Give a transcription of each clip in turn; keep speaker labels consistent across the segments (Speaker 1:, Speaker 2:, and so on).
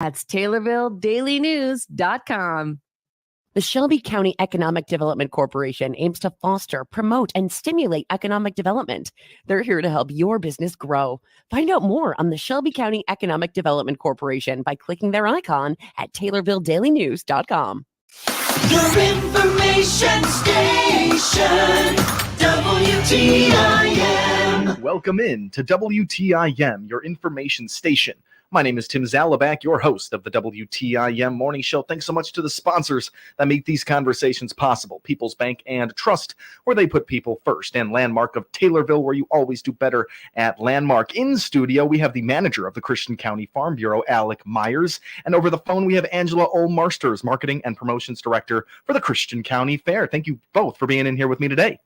Speaker 1: That's TaylorvilleDailyNews.com. The Shelby County Economic Development Corporation aims to foster, promote, and stimulate economic development. They're here to help your business grow. Find out more on the Shelby County Economic Development Corporation by clicking their icon at TaylorvilleDailyNews.com.
Speaker 2: Your information station, WTIM.
Speaker 3: Welcome in to WTIM, your information station. My name is Tim Zalabak, your host of the WTIM Morning Show. Thanks so much to the sponsors that make these conversations possible. People's Bank and Trust, where they put people first. And Landmark of Taylorville, where you always do better at Landmark. In studio, we have the manager of the Christian County Farm Bureau, Alec Myers. And over the phone, we have Angela Olmarsters, Marketing and Promotions Director for the Christian County Fair. Thank you both for being in here with me today.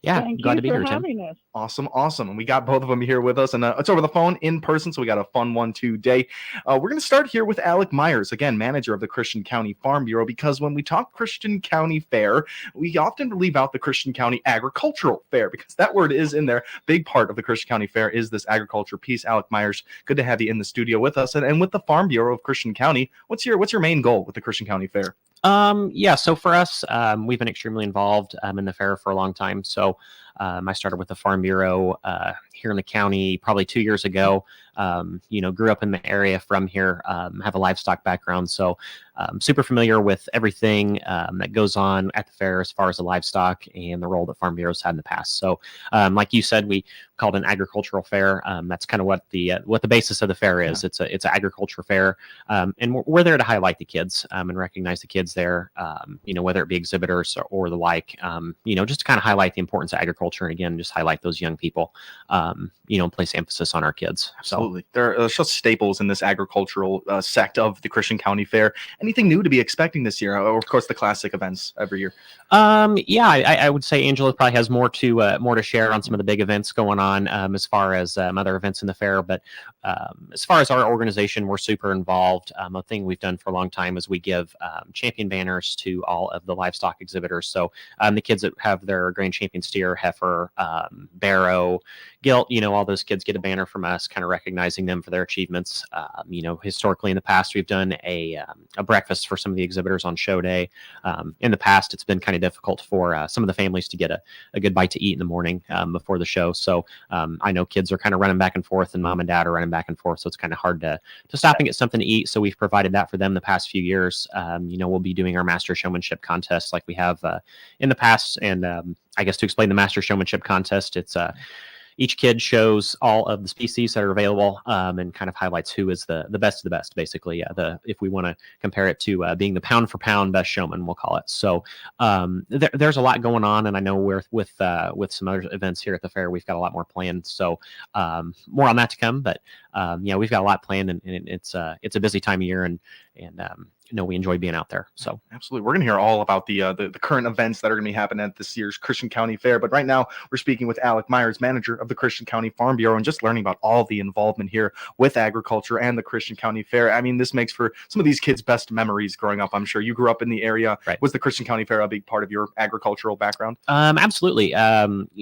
Speaker 4: Yeah,
Speaker 5: Thank
Speaker 4: glad
Speaker 5: you
Speaker 4: to be
Speaker 5: for
Speaker 4: here, Tim.
Speaker 5: having us.
Speaker 3: Awesome. And we got both of them here with us, and it's over the phone in person, so we got a fun one today. We're going to start here with Alec Myers, again, manager of the Christian County Farm Bureau, because when we talk Christian County Fair, we often leave out the Christian County Agricultural Fair, because that word is in there. Big part of the Christian County Fair is this agriculture piece. Alec Myers, good to have you in the studio with us, and with the Farm Bureau of Christian County. What's your main goal with the Christian County Fair?
Speaker 4: So for us, we've been extremely involved in the fair for a long time. So I started with the Farm Bureau here in the county probably 2 years ago. Grew up in the area from here, have a livestock background. So super familiar with everything that goes on at the fair as far as the livestock and the role that Farm Bureau's had in the past. So like you said, we called it an agricultural fair. That's kind of what the basis of the fair is. Yeah. It's an agriculture fair. And we're there to highlight the kids and recognize the kids there, whether it be exhibitors or the like, just to kind of highlight the importance of agriculture. And again, just highlight those young people, place emphasis on our kids.
Speaker 3: Absolutely. There are just staples in this agricultural sect of the Christian County Fair. Anything new to be expecting this year? Or, of course, the classic events every year.
Speaker 4: I would say Angela probably has more to share on some of the big events going on as far as other events in the fair. But as far as our organization, we're super involved. A thing we've done for a long time is we give champion banners to all of the livestock exhibitors. So the kids that have their grand champion steer, heifer, barrow, gilt, all those kids get a banner from us, kind of recognizing them for their achievements. Historically in the past, we've done a breakfast for some of the exhibitors on show day. In the past, it's been kind of difficult for some of the families to get a good bite to eat in the morning before the show. So I know kids are kind of running back and forth, and mom and dad are running back and forth. So it's kind of hard to stop and get something to eat. So we've provided that for them the past few years. We'll be doing our master showmanship contest like we have in the past. And I guess to explain the master showmanship contest, it's each kid shows all of the species that are available and kind of highlights who is the best of the best, basically. If we want to compare it to being the pound for pound best showman, we'll call it. So there's a lot going on, and I know with some other events here at the fair, we've got a lot more planned. So more on that to come. But we've got a lot planned, and it's a busy time of year, and we enjoy being out there. So
Speaker 3: absolutely, we're going to hear all about the current events that are going to be happening at this year's Christian County Fair. But right now, we're speaking with Alec Myers, manager of the Christian County Farm Bureau, and just learning about all the involvement here with agriculture and the Christian County Fair. I mean, this makes for some of these kids' best memories growing up. I'm sure you grew up in the area. Right. Was the Christian County Fair a big part of your agricultural background?
Speaker 4: Absolutely.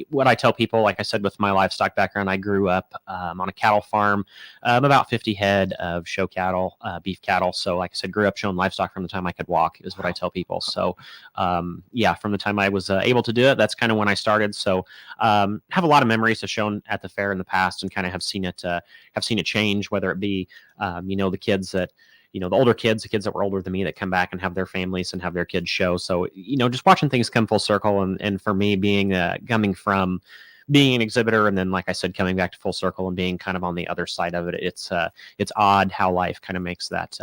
Speaker 4: What I tell people, like I said, with my livestock background, I grew up on a cattle farm, about 50 head of show cattle, beef cattle. So like I said, grew up showing livestock from the time I could walk is what I tell people. So from the time I was able to do it, that's kind of when I started. So have a lot of memories of shown at the fair in the past, and kind of have seen it change, whether it be the kids that the older kids, the kids that were older than me that come back and have their families and have their kids show. So just watching things come full circle, and for me coming from being an exhibitor, and then, like I said, coming back to full circle and being kind of on the other side of it, it's odd how life kind of makes that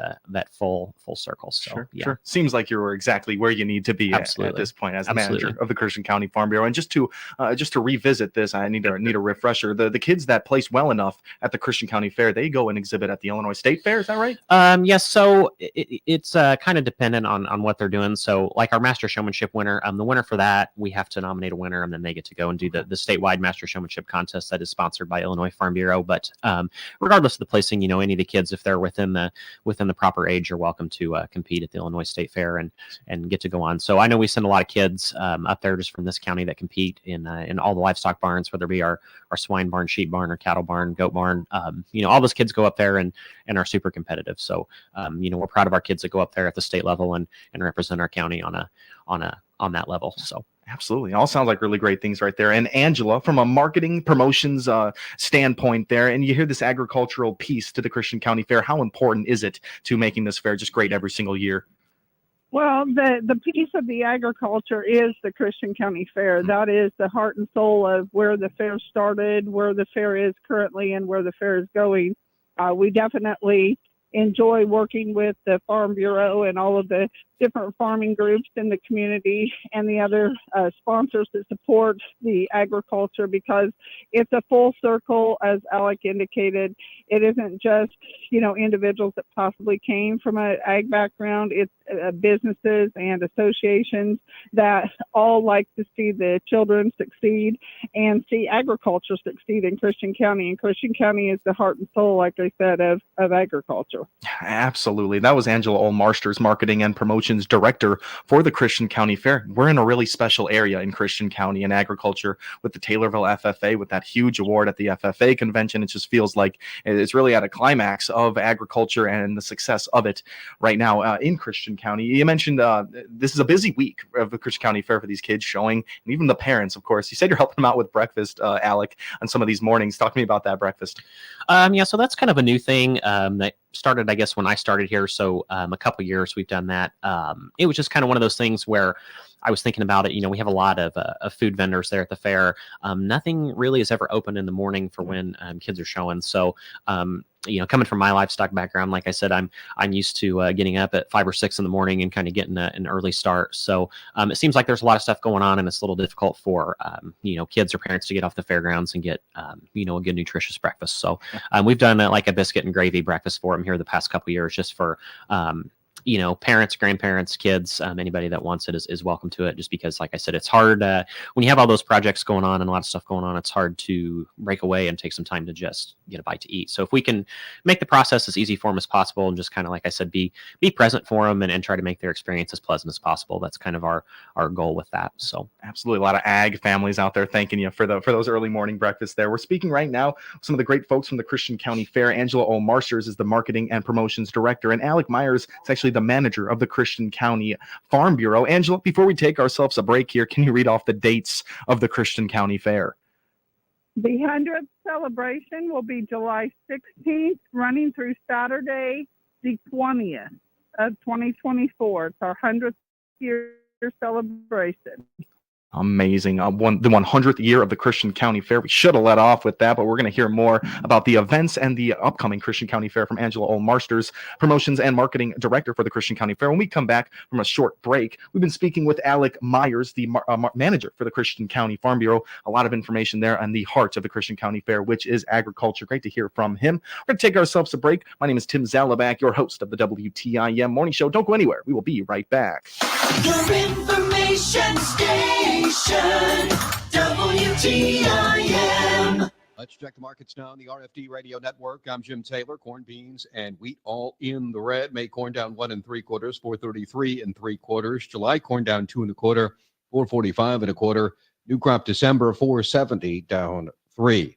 Speaker 4: full circle. So,
Speaker 3: sure. Seems like you're exactly where you need to be at this point as manager of the Christian County Farm Bureau. And just to revisit this, I need a refresher. The kids that place well enough at the Christian County Fair, they go and exhibit at the Illinois State Fair. Is that right?
Speaker 4: Yes. So it's kind of dependent on what they're doing. So like our master showmanship winner, the winner for that, we have to nominate a winner, and then they get to go and do the statewide statewide master showmanship contest that is sponsored by Illinois Farm Bureau. But regardless of the placing, any of the kids, if they're within the proper age, are welcome to compete at the Illinois State Fair and get to go on. So I know we send a lot of kids up there just from this county that compete in all the livestock barns, whether it be our swine barn, sheep barn, or cattle barn, goat barn. All those kids go up there and are super competitive. So we're proud of our kids that go up there at the state level and represent our county on that level. So
Speaker 3: absolutely, all sounds like really great things right there. And Angela, from a marketing promotions standpoint there, and you hear this agricultural piece to the Christian County Fair, how important is it to making this fair just great every single year?
Speaker 5: Well, the piece of the agriculture is the Christian County Fair. That is the heart and soul of where the fair started, where the fair is currently, and where the fair is going. We definitely enjoy working with the Farm Bureau and all of the different farming groups in the community and the other sponsors that support the agriculture, because it's a full circle, as Alec indicated. It isn't just, individuals that possibly came from an ag background. It's businesses and associations that all like to see the children succeed and see agriculture succeed in Christian County. And Christian County is the heart and soul, like I said, of agriculture.
Speaker 3: Absolutely. That was Angela Olmarsters, Marketing and Promotions Director for the Christian County Fair. We're in a really special area in Christian County in agriculture with the Taylorville FFA, with that huge award at the FFA convention. It just feels like it's really at a climax of agriculture and the success of it right now in Christian County. You mentioned this is a busy week of the Christian County Fair for these kids showing, and even the parents, of course. You said you're helping them out with breakfast, Alec, on some of these mornings. Talk to me about that breakfast.
Speaker 4: So that's kind of a new thing that started, I guess, when I started here. So a couple years we've done that. It was just kind of one of those things where I was thinking about it. We have a lot of food vendors there at the fair. Nothing really is ever open in the morning for when kids are showing. So, coming from my livestock background, like I said, I'm used to getting up at 5 or 6 in the morning and kind of getting an early start. So it seems like there's a lot of stuff going on, and it's a little difficult for kids or parents to get off the fairgrounds and get a good nutritious breakfast. So we've done like a biscuit and gravy breakfast for them here the past couple of years, just for parents, grandparents, kids, anybody that wants it is welcome to it, just because, like I said, it's hard when you have all those projects going on and a lot of stuff going on. It's hard to break away and take some time to just get a bite to eat. So if we can make the process as easy for them as possible and just kind of, like I said, be present for them and try to make their experience as pleasant as possible, that's kind of our goal with that. So
Speaker 3: absolutely, a lot of ag families out there thanking you for those early morning breakfasts there. We're speaking right now with some of the great folks from the Christian County Fair. Angela Olmarsters is the Marketing and Promotions Director, and Alec Myers is actually the manager of the Christian County Farm Bureau. Angela, before we take ourselves a break here, can you read off the dates of the Christian County Fair?
Speaker 5: The 100th celebration will be July 16th, running through Saturday, the 20th of 2024. It's our 100th year celebration.
Speaker 3: Amazing. The 100th year of the Christian County Fair. We should have let off with that, but we're going to hear more about the events and the upcoming Christian County Fair from Angela Olmarsters, Promotions and Marketing Director for the Christian County Fair. When we come back from a short break, we've been speaking with Alec Myers, the manager for the Christian County Farm Bureau. A lot of information there on the heart of the Christian County Fair, which is agriculture. Great to hear from him. We're going to take ourselves a break. My name is Tim Zalabak, your host of the WTIM Morning Show. Don't go anywhere. We will be right back.
Speaker 2: Your information station, WTIM.
Speaker 6: Let's check the markets now on the RFD Radio Network. I'm Jim Taylor. Corn, beans, and wheat all in the red. May corn down 1 3/4, 433 3/4. July corn down 2 1/4, 445 1/4. New crop December 470 down 3.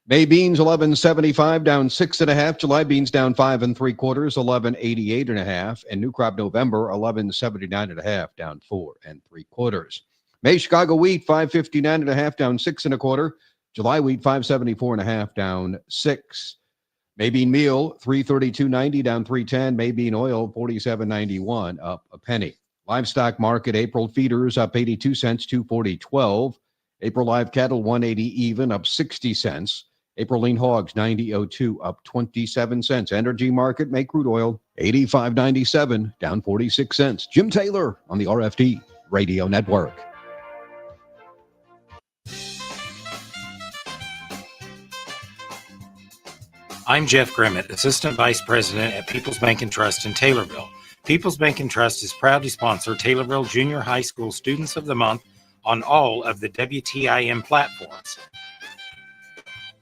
Speaker 6: May beans 1175 down 6 1/2. July beans down 5 3/4, 1188 1/2. And new crop November 1179 1/2 down 4 3/4. May Chicago wheat 559 1/2 down 6 1/4. July wheat 574 1/2 down 6. May bean meal 332.90 down 310. May bean oil 47.91 up a penny. Livestock market April feeders up 82 cents 240.12. April live cattle 180 even up 60 cents. April lean hogs 90.02 up 27 cents. Energy market May crude oil 85.97 down 46 cents. Jim Taylor on the RFD Radio Network.
Speaker 7: I'm Jeff Grimmett, Assistant Vice President at People's Bank and Trust in Taylorville. People's Bank and Trust is proud to sponsor Taylorville Junior High School Students of the Month on all of the WTIM platforms.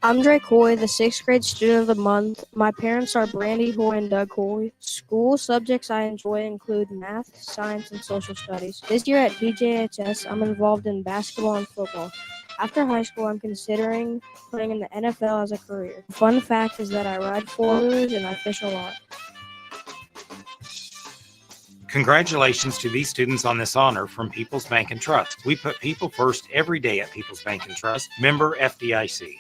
Speaker 8: I'm Drake Hoy, the 6th grade student of the month. My parents are Brandy Hoy and Doug Hoy. School subjects I enjoy include math, science, and social studies. This year at BJHS, I'm involved in basketball and football. After high school, I'm considering playing in the NFL as a career. Fun fact is that I ride four-wheelers and I fish a lot.
Speaker 7: Congratulations to these students on this honor from People's Bank and Trust. We put people first every day at People's Bank and Trust. Member FDIC.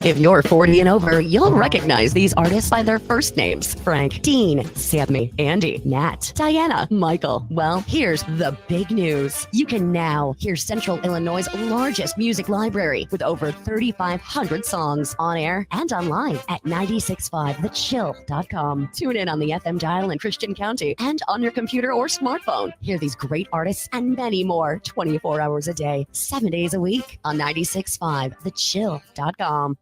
Speaker 1: If you're 40 and over, you'll recognize these artists by their first names. Frank, Dean, Sammy, Andy, Nat, Diana, Michael. Well, here's the big news. You can now hear Central Illinois' largest music library with over 3,500 songs on air and online at 965thechill.com. Tune in on the FM dial in Christian County and on your computer or smartphone. Hear these great artists and many more 24 hours a day, 7 days a week on 965thechill.com.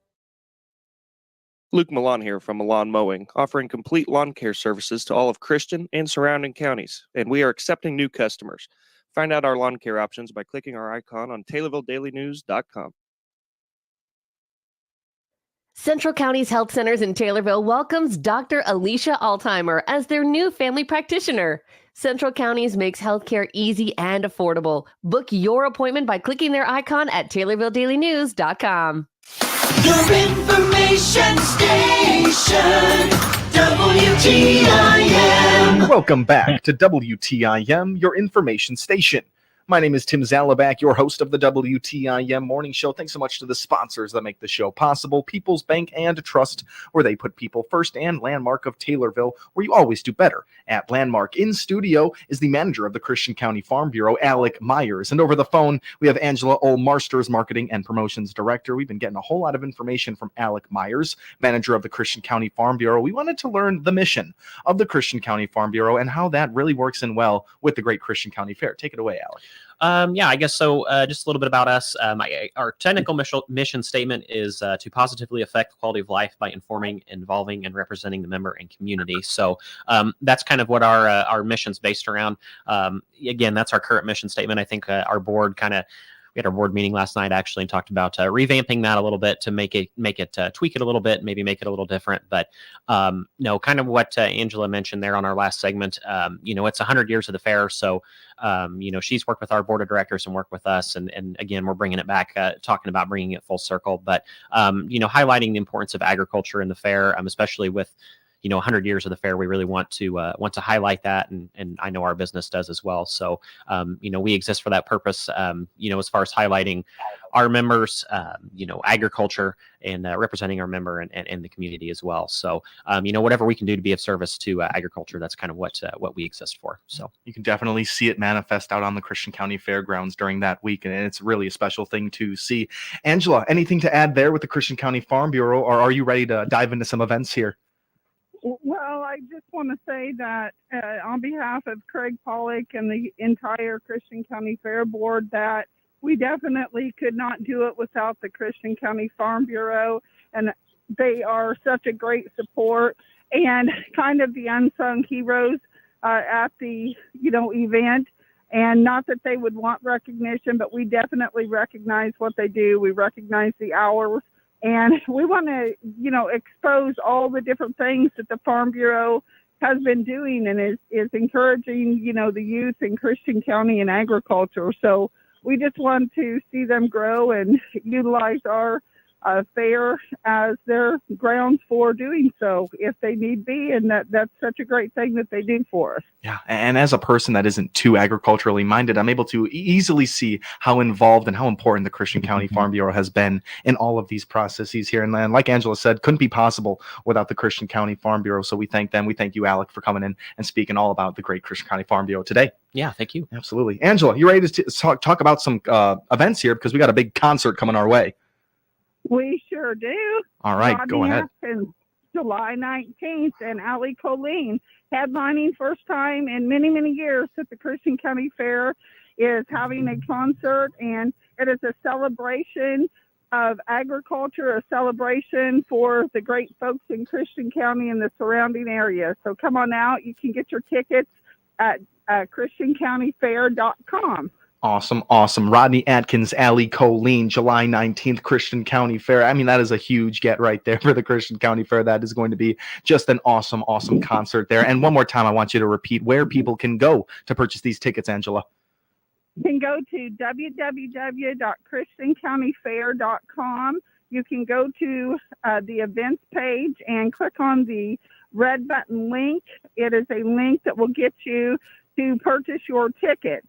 Speaker 9: Luke Milan here from Milan Mowing, offering complete lawn care services to all of Christian and surrounding counties, and we are accepting new customers. Find out our lawn care options by clicking our icon on TaylorvilleDailyNews.com.
Speaker 10: Central County's Health Centers in Taylorville welcomes Dr. Alicia Altheimer as their new family practitioner. Central County's makes healthcare easy and affordable. Book your appointment by clicking their icon at TaylorvilleDailyNews.com.
Speaker 2: Your information station, WTIM.
Speaker 3: Welcome back to WTIM, your information station. My name is Tim Zalabak, your host of the WTIM Morning Show. Thanks so much to the sponsors that make the show possible. People's Bank and Trust, where they put people first, and Landmark of Taylorville, where you always do better. At Landmark, in studio is the manager of the Christian County Farm Bureau, Alec Myers. And over the phone, we have Angela Olmarsters, Marketing and Promotions Director. We've been getting a whole lot of information from Alec Myers, manager of the Christian County Farm Bureau. We wanted to learn the mission of the Christian County Farm Bureau and how that really works in well with the Great Christian County Fair. Take it away, Alec.
Speaker 4: Yeah, I guess so. Just a little bit about us. Our technical mission statement is to positively affect the quality of life by informing, involving, and representing the member and community. So that's kind of what our mission's based around. Again, that's our current mission statement. I think our board we had our board meeting last night actually and talked about revamping that a little bit to make it tweak it a little bit, maybe make it a little different. But no, kind of what Angela mentioned there on our last segment. It's 100 years of the fair, so she's worked with our board of directors and worked with us, and again, we're bringing it back, talking about bringing it full circle. But highlighting the importance of agriculture in the fair, especially with 100 years of the fair, we really want to highlight that, and I know our business does as well. So, we exist for that purpose. As far as highlighting our members, agriculture and representing our member and the community as well. So, whatever we can do to be of service to agriculture, that's kind of what we exist for. So
Speaker 3: you can definitely see it manifest out on the Christian County Fairgrounds during that week, and it's really a special thing to see. Angela, anything to add there with the Christian County Farm Bureau, or are you ready to dive into some events here?
Speaker 5: Well, I just want to say that on behalf of Craig Pollock and the entire Christian County Fair Board, that we definitely could not do it without the Christian County Farm Bureau, and they are such a great support and kind of the unsung heroes at the event. And not that they would want recognition, but we definitely recognize what they do. We recognize the hours. And we want to, expose all the different things that the Farm Bureau has been doing and is encouraging, the youth in Christian County and agriculture. So we just want to see them grow and utilize our fair as their grounds for doing so if they need be. And that's such a great thing that they do for us.
Speaker 3: Yeah. And as a person that isn't too agriculturally minded, I'm able to easily see how involved and how important the Christian County Farm Bureau has been in all of these processes here. And like Angela said, couldn't be possible without the Christian County Farm Bureau. So we thank them. We thank you, Alec, for coming in and speaking all about the great Christian County Farm Bureau today.
Speaker 4: Yeah, thank you.
Speaker 3: Absolutely. Angela, you ready to talk about some events here, because we got a big concert coming our way?
Speaker 5: We sure do.
Speaker 3: All right,
Speaker 5: Rodney
Speaker 3: go ahead.
Speaker 5: Atkins, July 19th, and Ali Colleen, headlining first time in many, many years that the Christian County Fair is having a concert, and it is a celebration of agriculture, a celebration for the great folks in Christian County and the surrounding area. So come on out. You can get your tickets at ChristianCountyFair.com.
Speaker 3: Awesome, awesome. Rodney Atkins, Allie Colleen, July 19th, Christian County Fair. I mean, that is a huge get right there for the Christian County Fair. That is going to be just an awesome, awesome concert there. And one more time, I want you to repeat where people can go to purchase these tickets, Angela.
Speaker 5: You can go to www.christiancountyfair.com. You can go to the events page and click on the red button link. It is a link that will get you to purchase your tickets.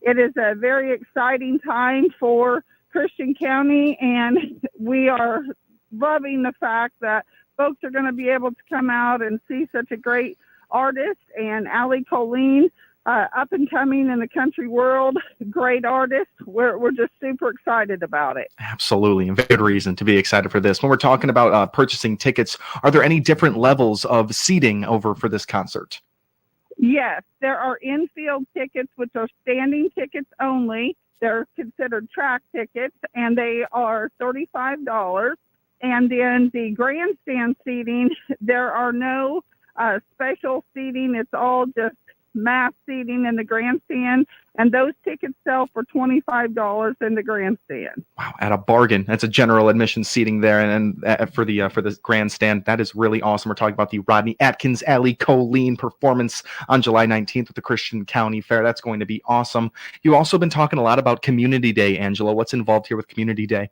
Speaker 5: It is a very exciting time for Christian County, and we are loving the fact that folks are going to be able to come out and see such a great artist. And Allie Colleen, up and coming in the country world, great artist. We're just super excited about it.
Speaker 3: Absolutely, and good reason to be excited for this. When we're talking about purchasing tickets, are there any different levels of seating over for this concert?
Speaker 5: Yes, there are infield tickets, which are standing tickets only. They're considered track tickets, and they are $35. And then the grandstand seating, there are no special seating. It's all just mass seating in the grandstand, and those tickets sell for $25 in the grandstand.
Speaker 3: Wow, at a bargain. That's a general admission seating there, and for the grandstand, that is really awesome. We're talking about the Rodney Atkins, Allie Colleen performance on July 19th with the Christian County Fair. That's going to be awesome. You've also been talking a lot about Community Day, Angela. What's involved here with Community Day?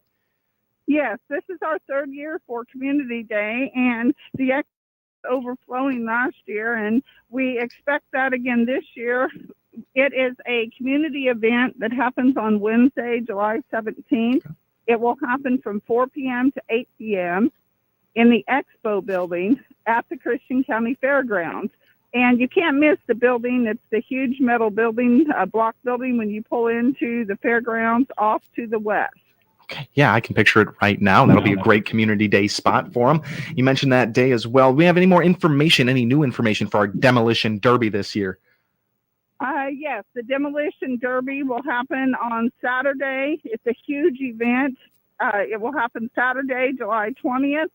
Speaker 5: Yes, this is our third year for Community Day, and the overflowing last year, and we expect that again this year. It is a community event that happens on Wednesday, July 17th. It will happen from 4 p.m. to 8 p.m. in the Expo building at the Christian County Fairgrounds. And you can't miss the building. It's the huge metal building, block building, when you pull into the fairgrounds off to the west.
Speaker 3: Okay, yeah, I can picture it right now. That'll be a great Community Day spot for them. You mentioned that day as well. Do we have any more information, any new information for our Demolition Derby this year?
Speaker 5: Yes, the Demolition Derby will happen on Saturday. It's a huge event. It will happen Saturday, July 20th.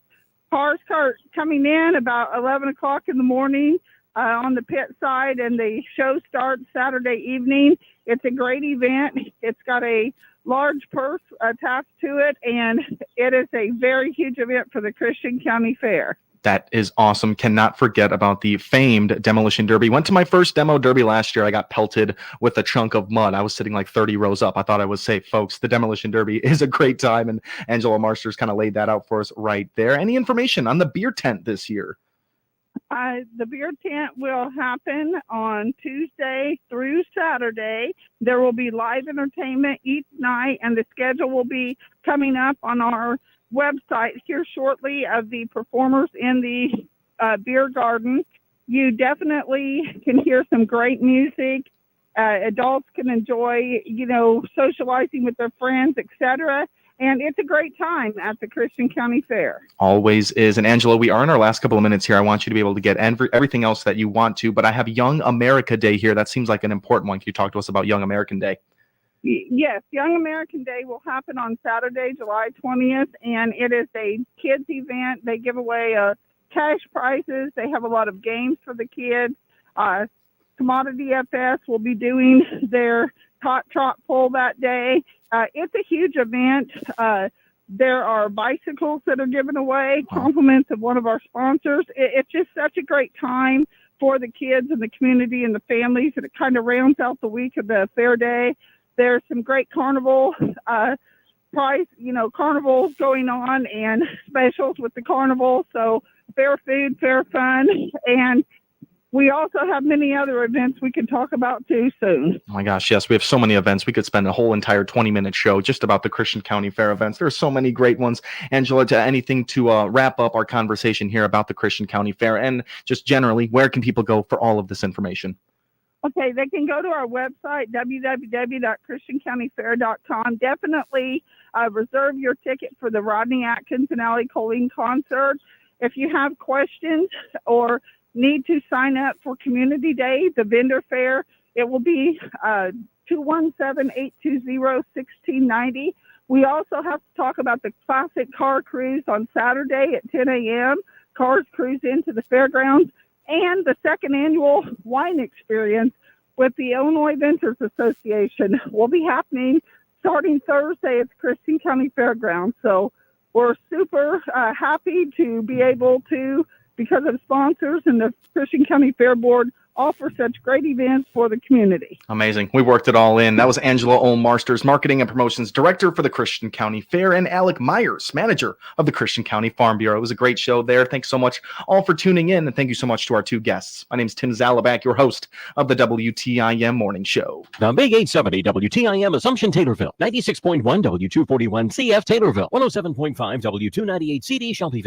Speaker 5: Cars start coming in about 11 o'clock in the morning on the pit side, and the show starts Saturday evening. It's a great event. It's got a large purse attached to it, and it is a very huge event for the Christian County Fair.
Speaker 3: That is awesome. Cannot forget about the famed Demolition Derby. Went to my first demo derby last year. I got pelted with a chunk of mud. I was sitting like 30 rows up. I thought I was safe, folks. The Demolition Derby is a great time, and Angela Marsters kind of laid that out for us right there. Any information on the beer tent this year?
Speaker 5: The beer tent will happen on Tuesday through Saturday. There will be live entertainment each night, and the schedule will be coming up on our website here shortly of the performers in the beer garden. You definitely can hear some great music. Adults can enjoy, socializing with their friends, etc. And it's a great time at the Christian County Fair.
Speaker 3: Always is. And Angela, we are in our last couple of minutes here. I want you to be able to get everything else that you want to, but I have Young America Day here. That seems like an important one. Can you talk to us about Young American Day?
Speaker 5: Yes, Young American Day will happen on Saturday, July 20th, and it is a kids event. They give away cash prizes. They have a lot of games for the kids. Commodity FS will be doing their hot trot pull that day. It's a huge event. There are bicycles that are given away, compliments of one of our sponsors. It's just such a great time for the kids and the community and the families, and it kind of rounds out the week of the fair day. There's some great carnivals going on and specials with the carnival. So fair food, fair fun, and we also have many other events we can talk about too soon.
Speaker 3: Oh my gosh, yes, we have so many events. We could spend a whole entire 20-minute show just about the Christian County Fair events. There are so many great ones. Angela, anything to wrap up our conversation here about the Christian County Fair, and just generally, where can people go for all of this information?
Speaker 5: Okay, they can go to our website, www.christiancountyfair.com. Definitely reserve your ticket for the Rodney Atkins and Allie Colleen concert. If you have questions or need to sign up for Community Day, the vendor fair, it will be 217-820-1690. We also have to talk about the classic car cruise on Saturday at 10 a.m. Cars cruise into the fairgrounds, and the second annual wine experience with the Illinois Ventures Association will be happening starting Thursday at the Christian County Fairgrounds. So we're super happy to be able to, because of sponsors and the Christian County Fair Board, offer such great events for the community.
Speaker 3: Amazing. We worked it all in. That was Angela Olmarsters, Marketing and Promotions Director for the Christian County Fair, and Alec Myers, Manager of the Christian County Farm Bureau. It was a great show there. Thanks so much all for tuning in, and thank you so much to our two guests. My name is Tim Zalabak, your host of the WTIM Morning Show.
Speaker 11: The Big 870 WTIM Assumption Taylorville, 96.1 W241 CF Taylorville, 107.5 W298 CD Shelbyville.